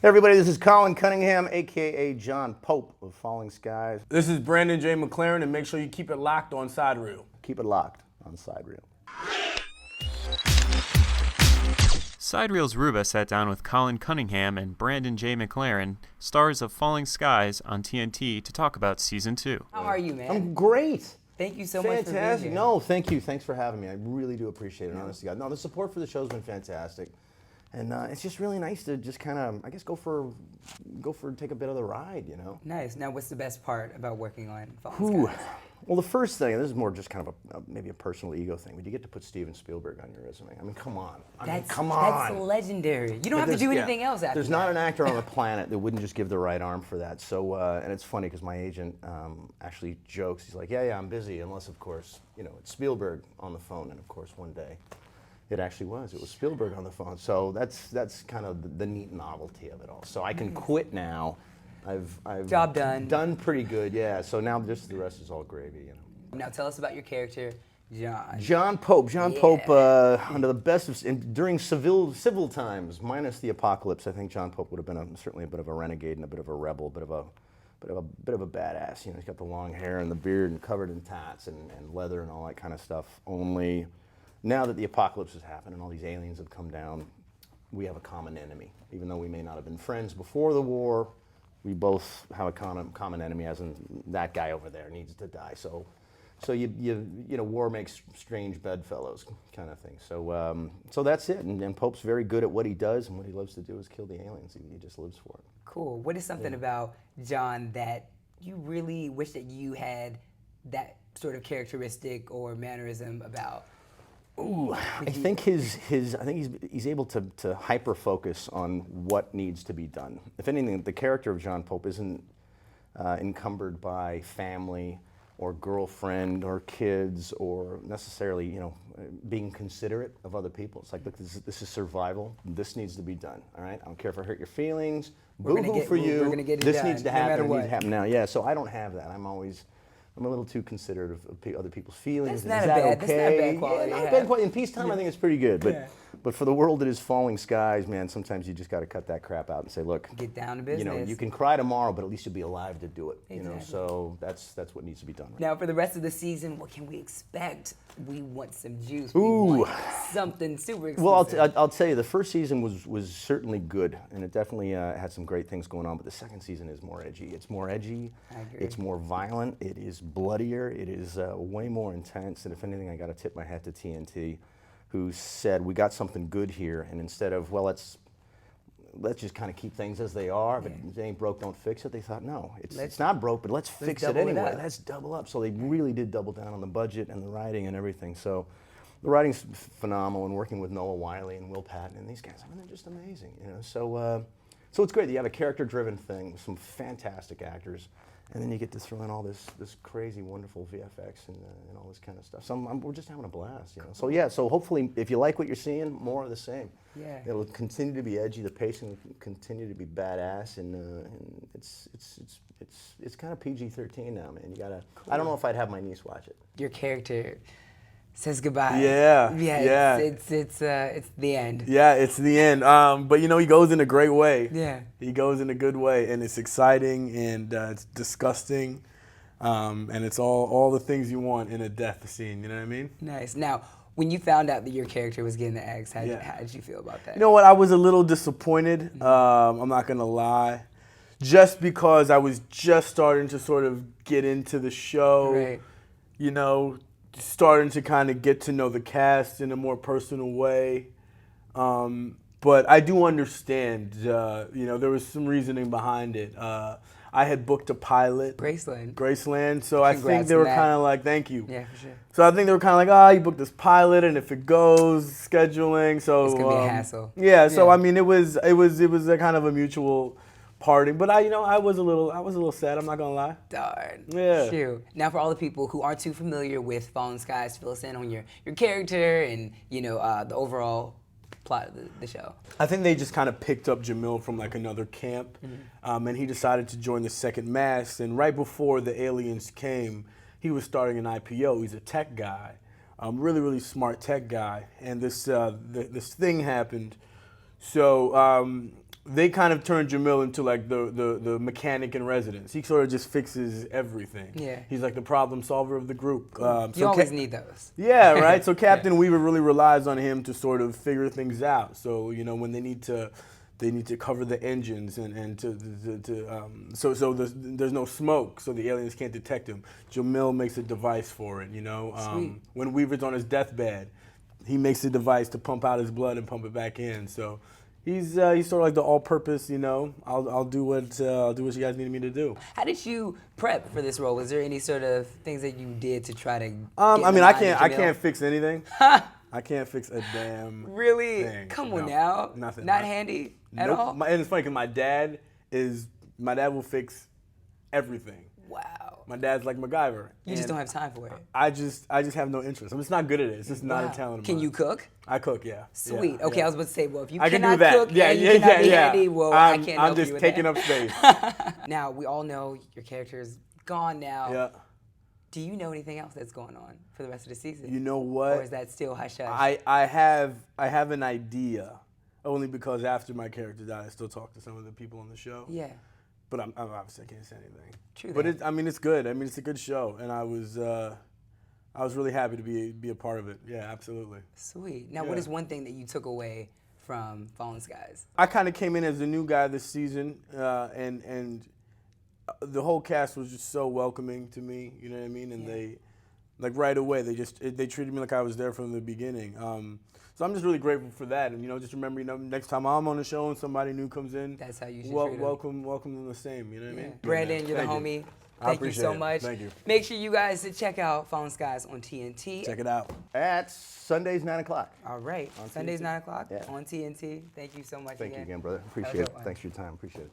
Hey everybody, this is Colin Cunningham, aka John Pope of Falling Skies. This is Brandon Jay McLaren, and make sure you keep it locked on SideReel. Keep it locked on SideReel. SideReel's Ruba sat down with Colin Cunningham and Brandon J. McLaren, stars of Falling Skies on TNT, to talk about Season 2. How are you, man? I'm great. Thank you so much for being Fantastic. here. No, thank you. Thanks for having me. I really do appreciate it, honestly. God. No, the support for the show's been fantastic. And it's just really nice to just kind of, I guess, take a bit of the ride, you know? Nice. Now, what's the best part about working on Falling Skies? Well, the first thing, this is more just kind of maybe a personal ego thing, but you get to put Steven Spielberg on your resume. I mean, come on. Come on. That's legendary. You don't have to do anything else after There's not an actor on the planet that wouldn't just give the right arm for that. So, and it's funny because my agent actually jokes. He's like, yeah, I'm busy, unless, of course, you know, it's Spielberg on the phone. And, of course, one day, it actually was. It was Spielberg on the phone. So that's kind of the neat novelty of it all. So I can quit now. I've Job done. Done pretty good, yeah. So now just the rest is all gravy, you know. Now, tell us about your character, John. John Pope. John Pope, under the best of, during civil times, minus the apocalypse, I think John Pope would have been certainly a bit of a renegade and a bit of a rebel, a bit of a badass. You know, he's got the long hair and the beard and covered in tats and leather and all that kind of stuff. Only now that the apocalypse has happened and all these aliens have come down, we have a common enemy. Even though we may not have been friends before the war, we both have a common enemy, as in that guy over there needs to die. So you know, war makes strange bedfellows, kind of thing. So that's it. And Pope's very good at what he does, and what he loves to do is kill the aliens. He just lives for it. Cool. What is something about John that you really wish that you had that sort of characteristic or mannerism about? Ooh, I think he's able to hyper focus on what needs to be done. If anything, the character of John Pope isn't encumbered by family or girlfriend or kids or necessarily, you know, being considerate of other people. It's like, look, this is survival. This needs to be done. All right, I don't care if I hurt your feelings. Boo-hoo for you. We're gonna get it this done, needs to no happen. matter It what. needs to happen now. Yeah. So I don't have that. I'm a little too considerate of other people's feelings. That's Is not that bad. That's not okay? bad quality Yeah, to not have. bad quality. In peacetime, I think it's pretty good. But for the world that is Falling Skies, man, sometimes you just got to cut that crap out and say, look, Get down to you business. know, you can cry tomorrow, but at least you'll be alive to do it. You know, Exactly. so that's what needs to be done. Right? Now, for the rest of the season, what can we expect? We want some juice. Ooh. We want something super exclusive. Well, I'll tell you, the first season was certainly good, and it definitely had some great things going on. But the second season is more edgy. It's more edgy. I agree. It's more violent. It is bloodier. It is way more intense. And if anything, I got to tip my hat to TNT, who said we got something good here. And instead of, well, let's just kind of keep things as they are, but if they ain't broke, don't fix it. They thought, no, it's not broke, but let's fix it double it anyway. up. Let's double up. So they really did double down on the budget and the writing and everything. So the writing's phenomenal, and working with Noah Wiley and Will Patton and these guys, I mean, they're just amazing, you know. So it's great. You have a character-driven thing with some fantastic actors, and then you get to throw in all this crazy, wonderful VFX and all this kind of stuff. So we're just having a blast, you know. So yeah, so hopefully, if you like what you're seeing, more of the same. Yeah. It'll continue to be edgy. The pacing will continue to be badass, and it's kind of PG-13 now, man. You gotta. Cool. I don't know if I'd have my niece watch it. Your character says goodbye. Yeah. It's the end. Yeah, it's the end. But you know, he goes in a great way. Yeah. He goes in a good way, and it's exciting, and it's disgusting, and it's all the things you want in a death scene. You know what I mean? Nice. Now, when you found out that your character was getting the axe, how did you feel about that? You know what? I was a little disappointed. I'm not gonna lie, just because I was just starting to sort of get into the show. Right. You know, starting to kind of get to know the cast in a more personal way. But I do understand, you know, there was some reasoning behind it. I had booked a pilot. Graceland. So I think they were kind of like, thank you. Yeah, for sure. So I think they were kind of like, you booked this pilot, and if it goes, scheduling. So It's gonna be a hassle. Yeah. So I mean, it was a kind of a mutual parting. But I was a little sad. I'm not gonna lie. Darn. Yeah. Shoot. Now, for all the people who aren't too familiar with Fallen Skies, fill us in on your character and the overall plot of the show. I think they just kind of picked up Jamil from like another camp, and he decided to join the Second Mass. And right before the aliens came, he was starting an IPO. He's a tech guy, really, really smart tech guy. And this thing happened. So they kind of turned Jamil into like the mechanic in residence. He sort of just fixes everything. Yeah. He's like the problem solver of the group. You always need those. Yeah, right. So Captain Weaver really relies on him to sort of figure things out. So when they need to cover the engines and so there's no smoke, so the aliens can't detect him. Jamil makes a device for it. When Weaver's on his deathbed, he makes a device to pump out his blood and pump it back in. So he's sort of like the all-purpose. I'll do what you guys need me to do. How did you prep for this role? Was there any sort of things that you did to try to? I can't fix anything. I can't fix a damn Really? thing. Come on No, now. nothing. Not handy at Nope. all? And it's funny because my dad will fix everything. Wow. My dad's like MacGyver. You just and don't have time for it. I just have no interest. I'm just not good at it. It's just not Wow. a talent of Can mine. you cook? I cook, yeah. Sweet. Yeah, Okay, yeah. I was about to say, well, if you I can cannot do that. cook Yeah, and yeah, you cannot be yeah. handy, well, I can't help I'm just you with taking that. up space. Now, we all know your character's gone now. Yeah. Do you know anything else that's going on for the rest of the season? You know what? Or is that still hush-hush? I have an idea, only because after my character died, I still talk to some of the people on the show. Yeah. But I'm obviously I can't say anything. True But that. it's good. I mean, it's a good show, and I was really happy to be a part of it. Yeah, absolutely. Sweet. Now, what Yeah. is one thing that you took away from Fallen Skies? I kind of came in as the new guy this season, and the whole cast was just so welcoming to me. You know what I mean? And they, like right away, they treated me like I was there from the beginning. So I'm just really grateful for that. And just remember, next time I'm on the show and somebody new comes in, That's how you should treat 'em. welcome them the same. You know what I mean? Brandon, you're the Thank homie. you. I Thank you appreciate so it. much. Thank you. Make sure you guys check out Fallen Skies on TNT. Check it out. At Sundays, 9 o'clock. All right. On Sundays, TNT. 9 o'clock Yeah. on TNT. Thank you so much Thank you again. again, brother. Have a Appreciate good it. one. Thanks for your time. Appreciate it.